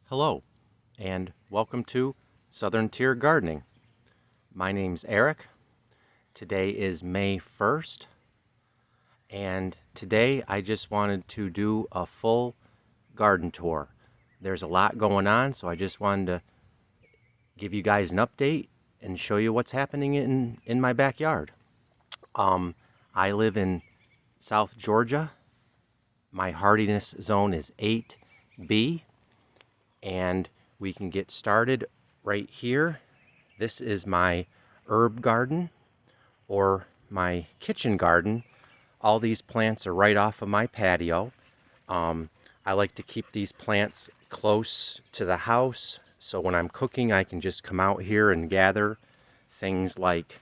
Hello, and welcome to Southern Tier Gardening. My name's Eric. Today is May 1st, and today I just wanted to do a full garden tour. There's a lot going on, so I just wanted to give you guys an update and show you what's happening in my backyard. I live in South Georgia. My hardiness zone is 8B, and we can get started right here. This is my herb garden, or my kitchen garden. All these plants are right off of my patio. I like to keep these plants close to the house, so when I'm cooking I can just come out here and gather things like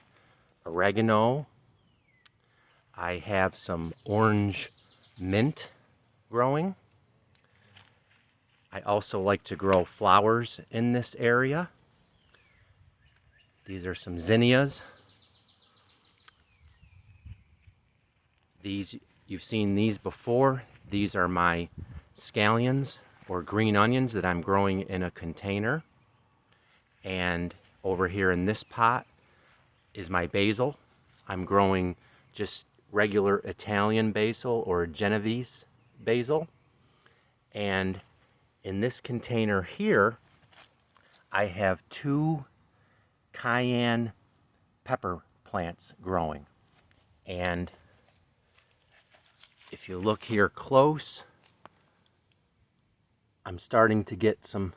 oregano. I have some orange mint growing. I also like to grow flowers in this area. These are some zinnias. You've seen these before. These are my scallions, or green onions, that I'm growing in a container. And over here in this pot is my basil. I'm growing just regular Italian basil, or Genovese basil. And in this container here, I have 2 cayenne pepper plants growing. And if you look here close, I'm starting to get some,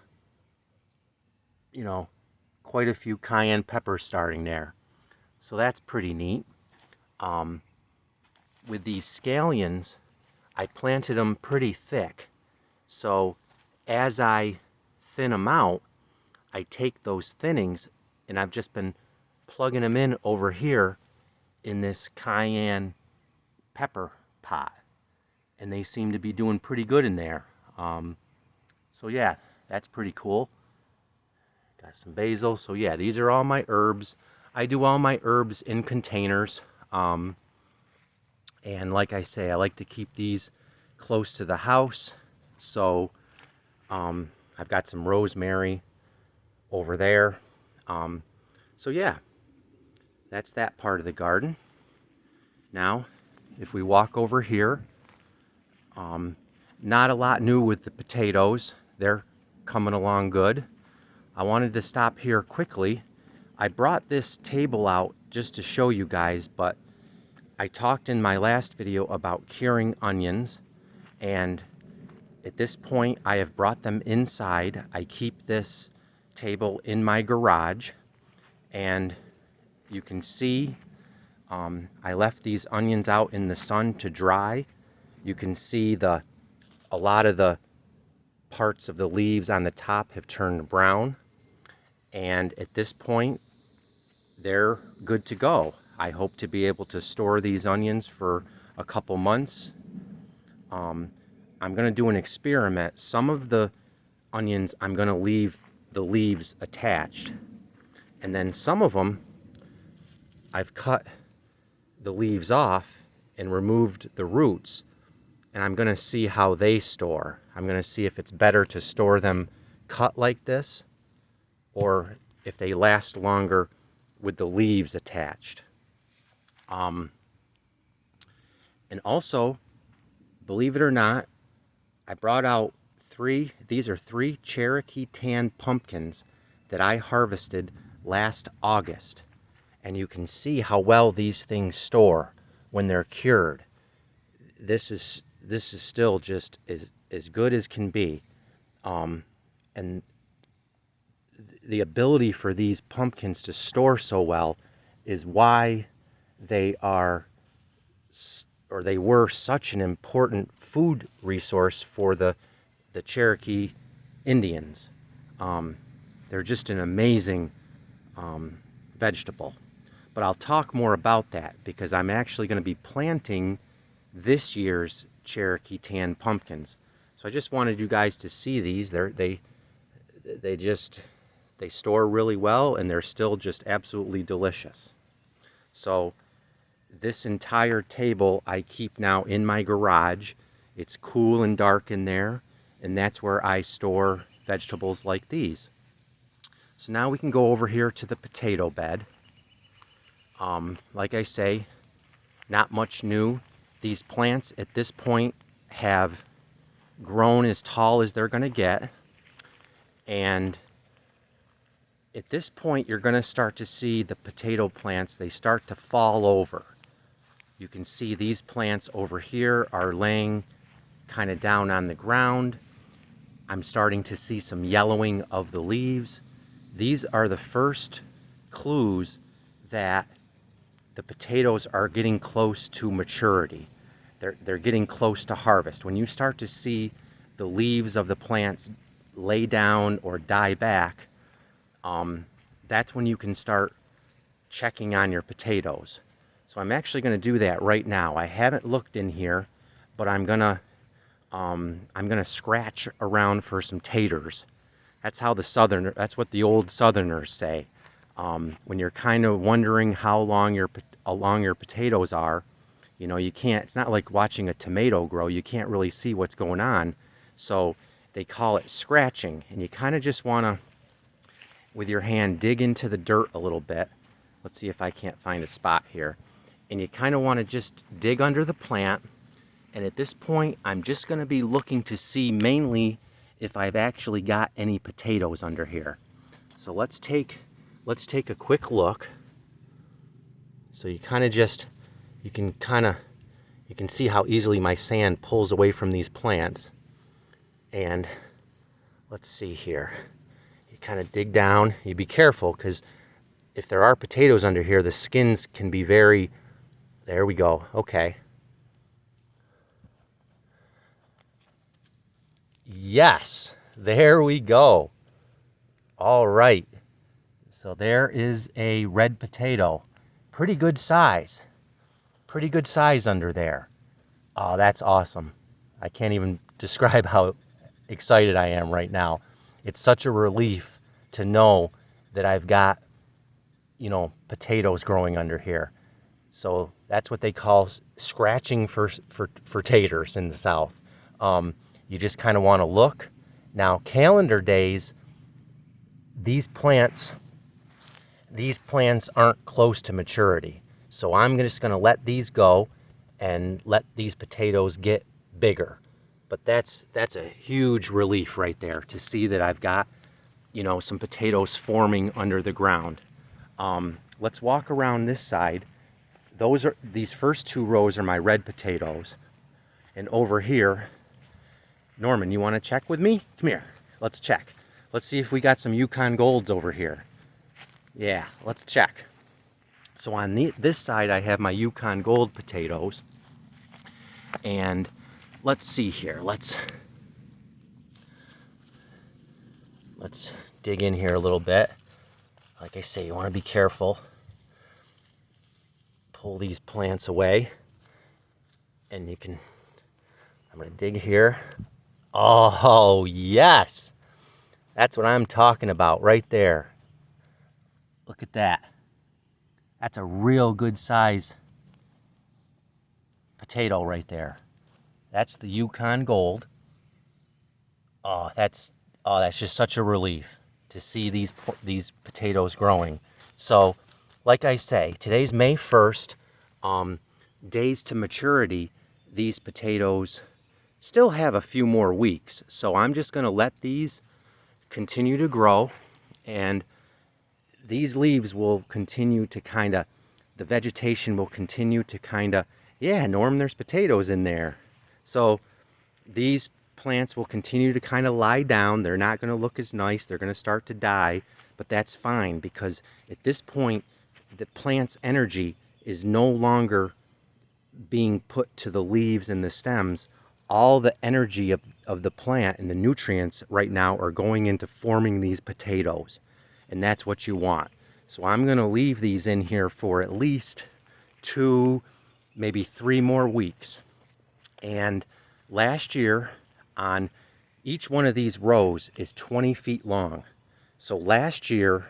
quite a few cayenne peppers starting there. So that's pretty neat. With these scallions, I planted them pretty thick. So as I thin them out, I take those thinnings and I've just been plugging them in over here in this cayenne pepper pot. And they seem to be doing pretty good in there. So yeah, that's pretty cool. Got some basil. So yeah, these are all my herbs. I do all my herbs in containers. And like I say, I like to keep these close to the house. So I've got some rosemary over there. So yeah, that's that part of the garden. Now, if we walk over here, not a lot new with the potatoes. They're coming along good. I wanted to stop here quickly. I brought this table out just to show you guys, but I talked in my last video about curing onions, and at this point I have brought them inside. I keep this table in my garage, and you can see I left these onions out in the sun to dry. You can see a lot of the parts of the leaves on the top have turned brown, and at this point they're good to go. I hope to be able to store these onions for a couple months. I'm going to do an experiment. Some of the onions I'm going to leave the leaves attached, and then some of them I've cut the leaves off and removed the roots, and I'm going to see how they store. I'm going to see if it's better to store them cut like this, or if they last longer with the leaves attached. And also, believe it or not, I brought out these are 3 Cherokee tan pumpkins that I harvested last August. And you can see how well these things store when they're cured. This is still just as good as can be. And the ability for these pumpkins to store so well is why they were such an important food resource for the Cherokee Indians. They're just an amazing vegetable. But I'll talk more about that because I'm actually going to be planting this year's Cherokee tan pumpkins. So I just wanted you guys to see these. They store really well, and they're still just absolutely delicious. So this entire table I keep now in my garage. It's cool and dark in there, and that's where I store vegetables like these. So now we can go over here to the potato bed. Like I say, not much new. These plants at this point have grown as tall as they're going to get. And at this point, you're going to start to see the potato plants, they start to fall over. You can see these plants over here are laying kind of down on the ground. I'm starting to see some yellowing of the leaves. These are the first clues that the potatoes are getting close to maturity. They're getting close to harvest. When you start to see the leaves of the plants lay down or die back, that's when you can start checking on your potatoes. So I'm actually going to do that right now. I haven't looked in here, but I'm gonna scratch around for some taters. That's how that's what the old Southerners say. When you're kind of wondering how long your potatoes are, you know, you can't, it's not like watching a tomato grow. You can't really see what's going on. So they call it scratching, and you kind of just want to, with your hand, dig into the dirt a little bit. Let's see if I can't find a spot here. And you kind of want to just dig under the plant. And at this point, I'm just going to be looking to see mainly if I've actually got any potatoes under here. So let's take a quick look. So you kind of just, you can see how easily my sand pulls away from these plants. And let's see here. You kind of dig down. You be careful, because if there are potatoes under here, the skins can be very, there we go, okay. Yes, there we go. All right, so there is a red potato. Pretty good size under there. Oh, that's awesome. I can't even describe how excited I am right now. It's such a relief to know that I've got, you know, potatoes growing under here. So that's what they call scratching for taters in the South. You just kind of want to look. Now, calendar days, these plants aren't close to maturity. So I'm just going to let these go and let these potatoes get bigger. But that's a huge relief right there to see that I've got, you know, some potatoes forming under the ground. Let's walk around this side. These first two rows are my red potatoes. And over here, Norman, you want to check with me? Come here. Let's check. Let's see if we got some Yukon Golds over here. Yeah, let's check. So on this side, I have my Yukon Gold potatoes. And let's see here. Let's dig in here a little bit. Like I say, you want to be careful. Pull these plants away. And you can, I'm going to dig here. Oh, yes. That's what I'm talking about right there. Look at that. That's a real good size potato right there. That's the Yukon Gold. Oh, that's just such a relief to see these potatoes growing. So, like I say, today's May 1st. Days to maturity, these potatoes still have a few more weeks. So I'm just going to let these continue to grow, and these leaves will continue to kind of, the vegetation will continue to kind of, yeah, Norm, there's potatoes in there. So these plants will continue to kind of lie down. They're not going to look as nice. They're going to start to die, but that's fine, because at this point, the plant's energy is no longer being put to the leaves and the stems. All the energy of the plant and the nutrients right now are going into forming these potatoes, and that's what you want. So I'm going to leave these in here for at least 2, maybe 3 more weeks. And last year, on each one of these rows is 20 feet long. So last year,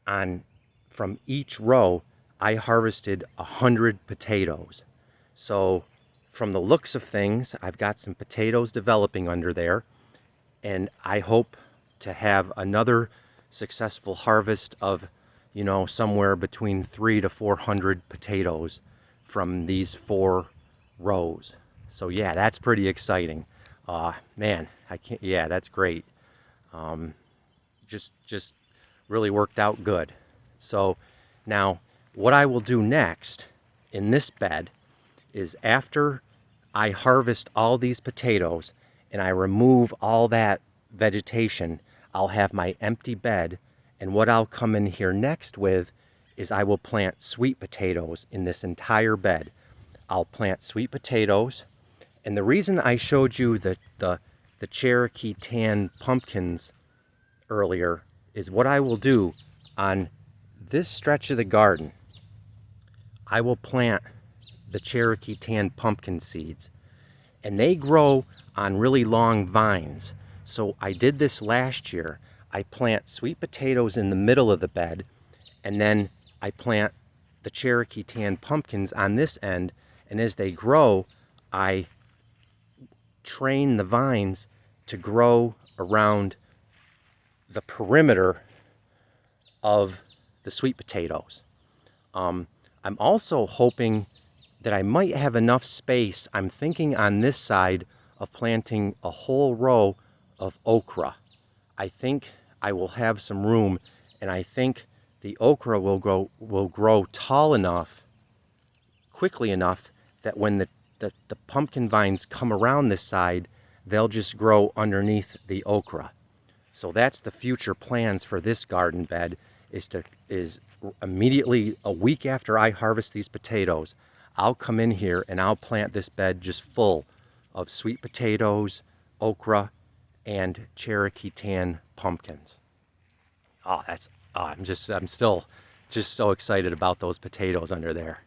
from each row, I harvested 100 potatoes. So from the looks of things, I've got some potatoes developing under there. and I hope to have another successful harvest of, you know, somewhere between 300 to 400 potatoes from these 4 rows. So yeah, that's pretty exciting. Man, I can't, yeah, that's great. Just really worked out good. So now what I will do next in this bed is, after I harvest all these potatoes and I remove all that vegetation, I'll have my empty bed, and what I'll come in here next with is I will plant sweet potatoes in this entire bed. I'll plant sweet potatoes, and the reason I showed you the Cherokee tan pumpkins earlier is what I will do on this stretch of the garden. I will plant the Cherokee tan pumpkin seeds, and they grow on really long vines. So I did this last year. I plant sweet potatoes in the middle of the bed, and then I plant the Cherokee tan pumpkins on this end, and as they grow, I train the vines to grow around the perimeter of the sweet potatoes. I'm also hoping that I might have enough space. I'm thinking on this side of planting a whole row of okra. I think I will have some room, and I think the okra will grow tall enough, quickly enough, that when the pumpkin vines come around this side, they'll just grow underneath the okra. So that's the future plans for this garden bed, is immediately a week after I harvest these potatoes, I'll come in here and I'll plant this bed just full of sweet potatoes, okra, and Cherokee tan pumpkins. Oh, I'm still just so excited about those potatoes under there.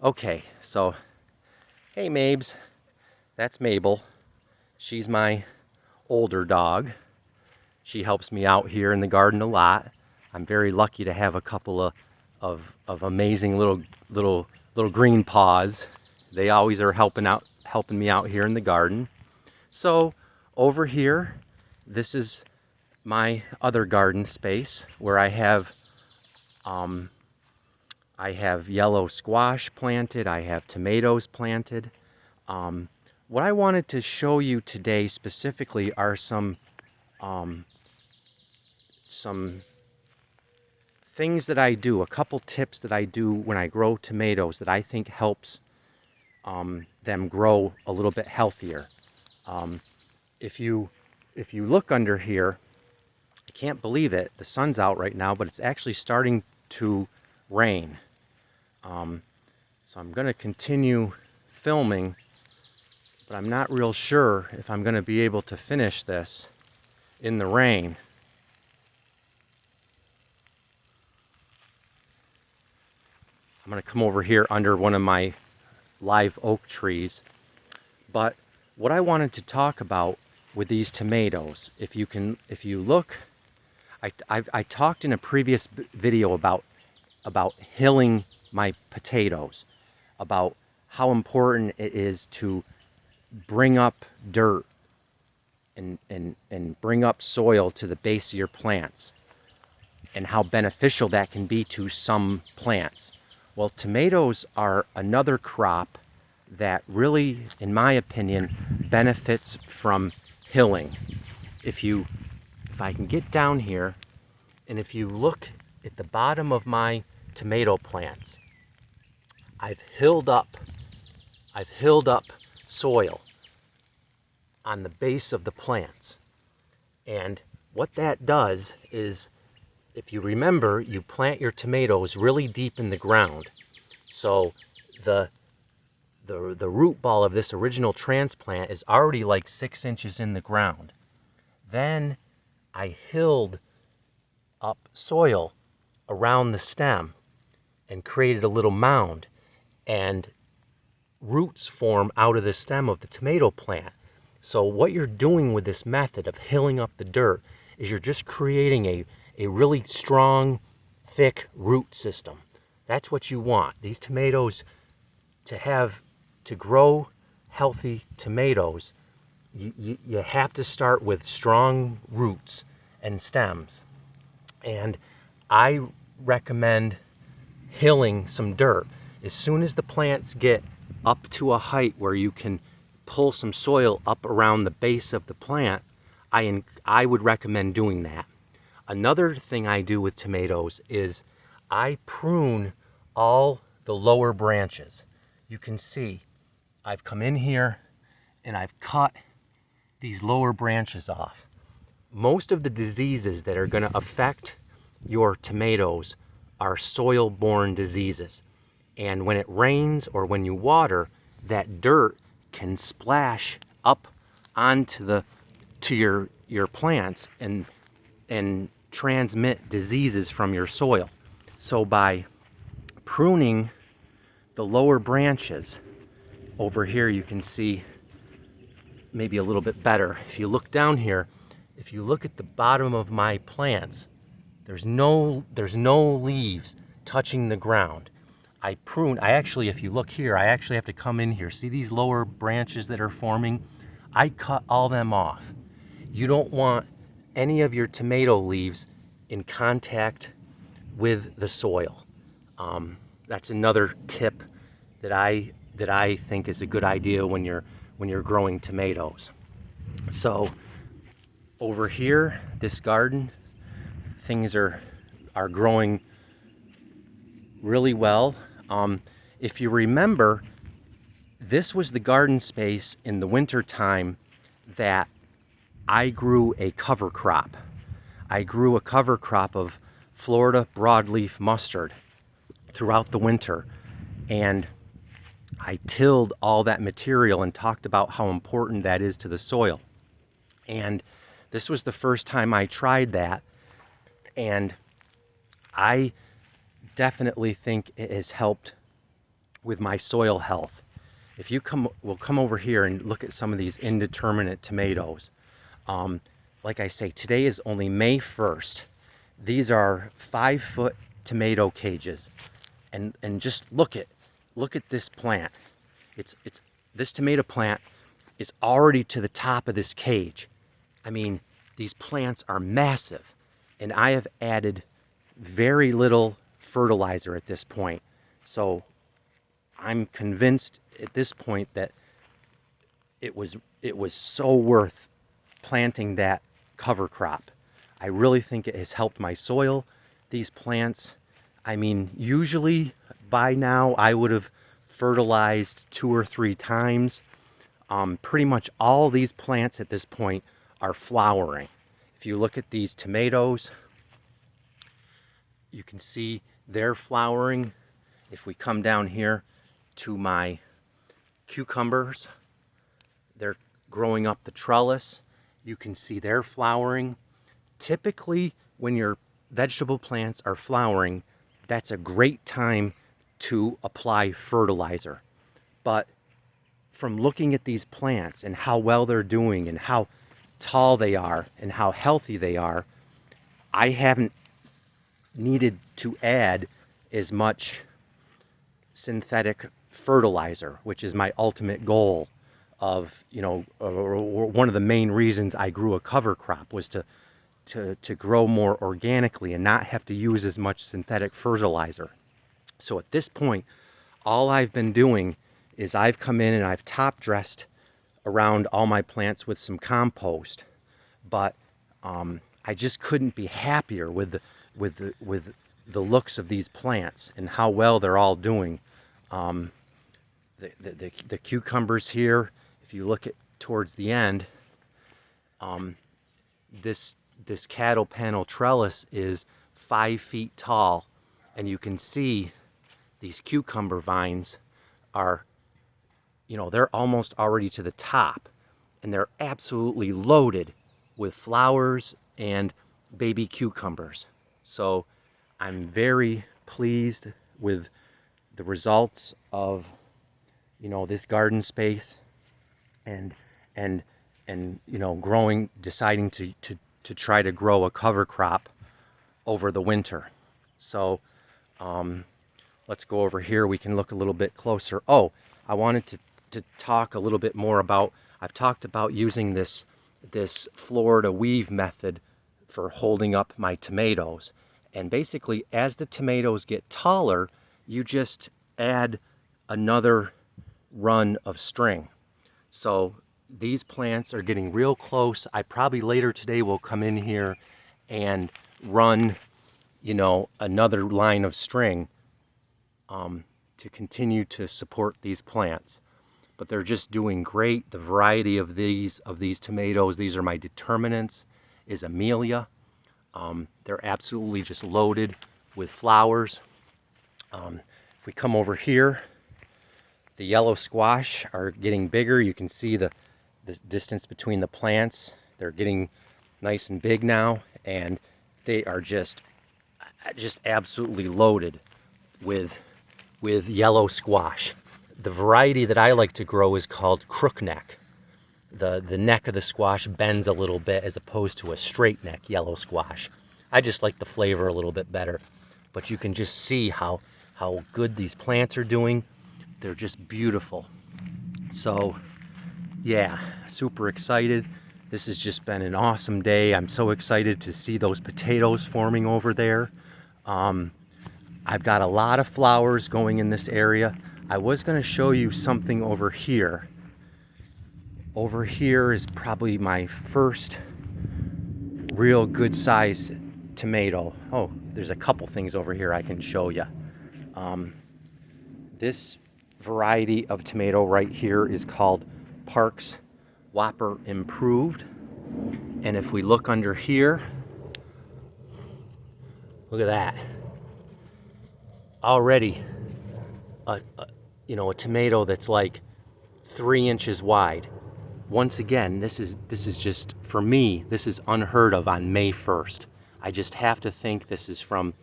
Okay, so, hey Mabes, that's Mabel. She's my older dog. She helps me out here in the garden a lot. I'm very lucky to have a couple of amazing little green paws. They always are helping me out here in the garden. So over here, this is my other garden space where I have yellow squash planted. I have tomatoes planted. What I wanted to show you today specifically are some things that I do, a couple tips that I do when I grow tomatoes that I think helps them grow a little bit healthier. If you look under here, I can't believe it, the sun's out right now, but it's actually starting to rain. So I'm going to continue filming, but I'm not real sure if I'm going to be able to finish this in the rain. I'm going to come over here under one of my live oak trees. But what I wanted to talk about with these tomatoes, if you look, I talked in a previous video about hilling my potatoes, about how important it is to bring up dirt and bring up soil to the base of your plants, and how beneficial that can be to some plants. Well, tomatoes are another crop that really, in my opinion, benefits from hilling. If I can get down here, and if you look at the bottom of my tomato plants, I've hilled up soil on the base of the plants. And what that does is, if you remember, you plant your tomatoes really deep in the ground. So the root ball of this original transplant is already like 6 inches in the ground. Then I hilled up soil around the stem and created a little mound, and roots form out of the stem of the tomato plant. So what you're doing with this method of hilling up the dirt is you're just creating a really strong, thick root system. That's what you want. These tomatoes, to grow healthy tomatoes, you have to start with strong roots and stems. And I recommend hilling some dirt. As soon as the plants get up to a height where you can pull some soil up around the base of the plant, I would recommend doing that. Another thing I do with tomatoes is I prune all the lower branches. You can see I've come in here and I've cut these lower branches off. Most of the diseases that are going to affect your tomatoes are soil-borne diseases. And when it rains or when you water, that dirt can splash up onto your plants and transmit diseases from your soil. So by pruning the lower branches, over here you can see maybe a little bit better. If you look down here, if you look at the bottom of my plants, there's no leaves touching the ground. I actually, if you look here, I actually have to come in here. See these lower branches that are forming? I cut all them off. You don't want any of your tomato leaves in contact with the soil. That's another tip that I think is a good idea when you're growing tomatoes. So over here, this garden, things are growing really well. If you remember, this was the garden space in the winter time that I grew a cover crop. I grew a cover crop of Florida broadleaf mustard throughout the winter, and I tilled all that material and talked about how important that is to the soil. And this was the first time I tried that, and I definitely think it has helped with my soil health. If you we'll come over here and look at some of these indeterminate tomatoes. Like I say, today is only May 1st. These are 5-foot tomato cages, and just look at this plant. This tomato plant is already to the top of this cage. I mean, these plants are massive, and I have added very little fertilizer at this point. So I'm convinced at this point that it was so worth planting that cover crop. I really think it has helped my soil. These plants, I mean, usually by now I would have fertilized 2 or 3 times. Pretty much all these plants at this point are flowering. If you look at these tomatoes, you can see they're flowering. If we come down here to my cucumbers, they're growing up the trellis. You can see they're flowering. Typically, when your vegetable plants are flowering, that's a great time to apply fertilizer. But from looking at these plants and how well they're doing and how tall they are and how healthy they are, I haven't needed to add as much synthetic fertilizer, which is my ultimate goal of, one of the main reasons I grew a cover crop was to grow more organically and not have to use as much synthetic fertilizer. So at this point, all I've been doing is I've come in and I've top dressed around all my plants with some compost, but I just couldn't be happier with the looks of these plants and how well they're all doing. The cucumbers here, if you look at towards the end, this cattle panel trellis is 5 feet tall, and you can see these cucumber vines are, they're almost already to the top, and they're absolutely loaded with flowers and baby cucumbers. So I'm very pleased with the results of this garden space, and deciding to try to grow a cover crop over the winter. So let's go over here. We can look a little bit closer. Oh, I wanted to talk a little bit more about I've talked about using this Florida weave method for holding up my tomatoes. And basically, as the tomatoes get taller, you just add another run of string. So these plants are getting real close. I probably later today will come in here and run, you know, another line of string to continue to support these plants. But they're just doing great. The variety of these tomatoes, these are my determinants, is Amelia. They're absolutely just loaded with flowers. If we come over here, the yellow squash are getting bigger. You can see the distance between the plants. They're getting nice and big now, and they are just absolutely loaded with yellow squash. The variety that I like to grow is called crookneck. The neck of the squash bends a little bit as opposed to a straight neck yellow squash. I just like the flavor a little bit better. But you can just see how good these plants are doing. They're just beautiful. So yeah, super excited. This has just been an awesome day. I'm so excited to see those potatoes forming over there. I've got a lot of flowers going in this area. I was going to show you something over here. Over here is probably my first real good size tomato. Oh, there's a couple things over here I can show you. This variety of tomato right here is called Parks Whopper Improved. And if we look under here, look at that. Already a tomato that's like 3 inches wide. Once again, this is just, for me, this is unheard of on May 1st. I just have to think this is from,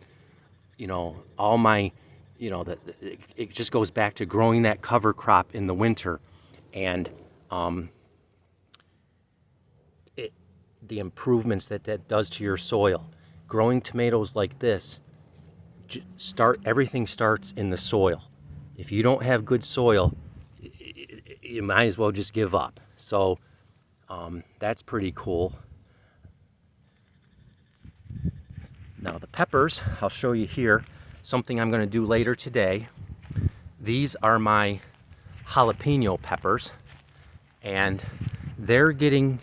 all my, it just goes back to growing that cover crop in the winter, and the improvements that does to your soil. Growing tomatoes like this, everything starts in the soil. If you don't have good soil, you might as well just give up. So that's pretty cool. Now the peppers, I'll show you here, something I'm going to do later today. These are my jalapeno peppers, and they're getting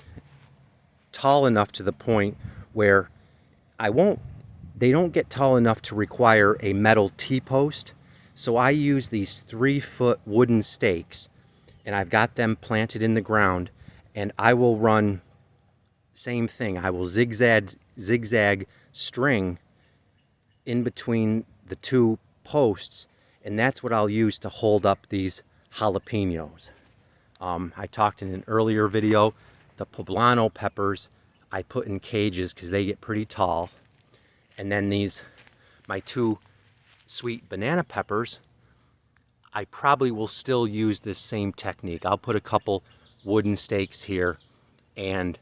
tall enough to the point where they don't get tall enough to require a metal T-post. So I use these 3-foot wooden stakes, and I've got them planted in the ground, and I will run, same thing, I will zigzag string in between the 2 posts, and that's what I'll use to hold up these jalapenos. I talked in an earlier video, the poblano peppers I put in cages because they get pretty tall. And then my 2 sweet banana peppers, I probably will still use this same technique. I'll put a couple wooden stakes here and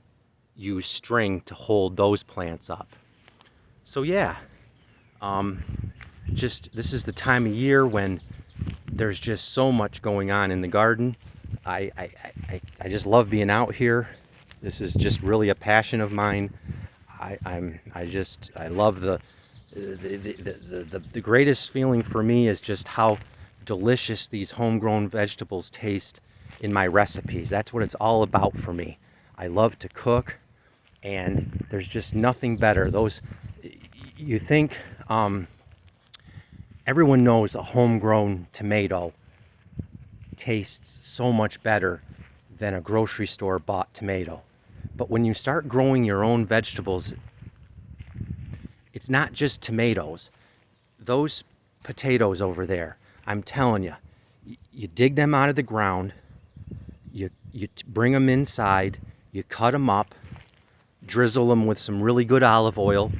use string to hold those plants up. So yeah, this is the time of year when there's just so much going on in the garden. I just love being out here. This is just really a passion of mine. I love the greatest feeling for me is just how delicious these homegrown vegetables taste in my recipes. That's what it's all about for me. I love to cook, and there's just nothing better. You think, everyone knows a homegrown tomato tastes so much better than a grocery store bought tomato. But when you start growing your own vegetables, it's not just tomatoes. Those potatoes over there, I'm telling you, you dig them out of the ground, you bring them inside, you cut them up, drizzle them with some really good olive oil,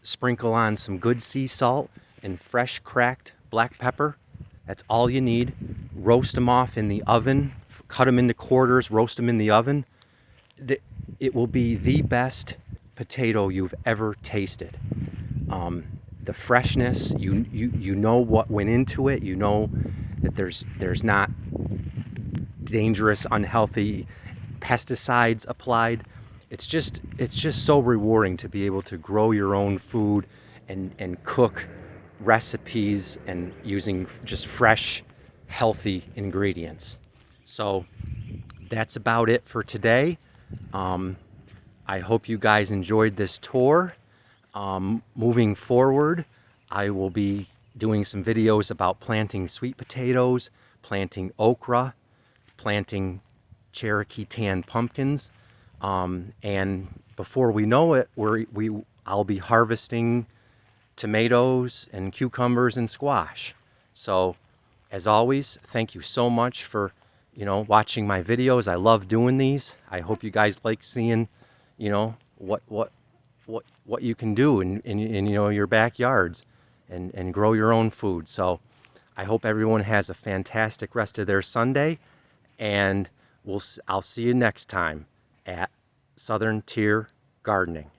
sprinkle on some good sea salt and fresh cracked black pepper. That's all you need. Roast them off in the oven, cut them into quarters, roast them in the oven. It will be the best potato you've ever tasted. The freshness, you know what went into it. You know that there's not dangerous, unhealthy pesticides applied. It's just so rewarding to be able to grow your own food and cook recipes and using just fresh, healthy ingredients. So that's about it for today. I hope you guys enjoyed this tour. Moving forward, I will be doing some videos about planting sweet potatoes, planting okra, planting Cherokee tan pumpkins, and before we know it, I'll be harvesting tomatoes and cucumbers and squash. So, as always, thank you so much for watching my videos. I love doing these. I hope you guys like seeing what you can do in your backyards and grow your own food. So I hope everyone has a fantastic rest of their Sunday, and I'll see you next time at Southern Tier Gardening.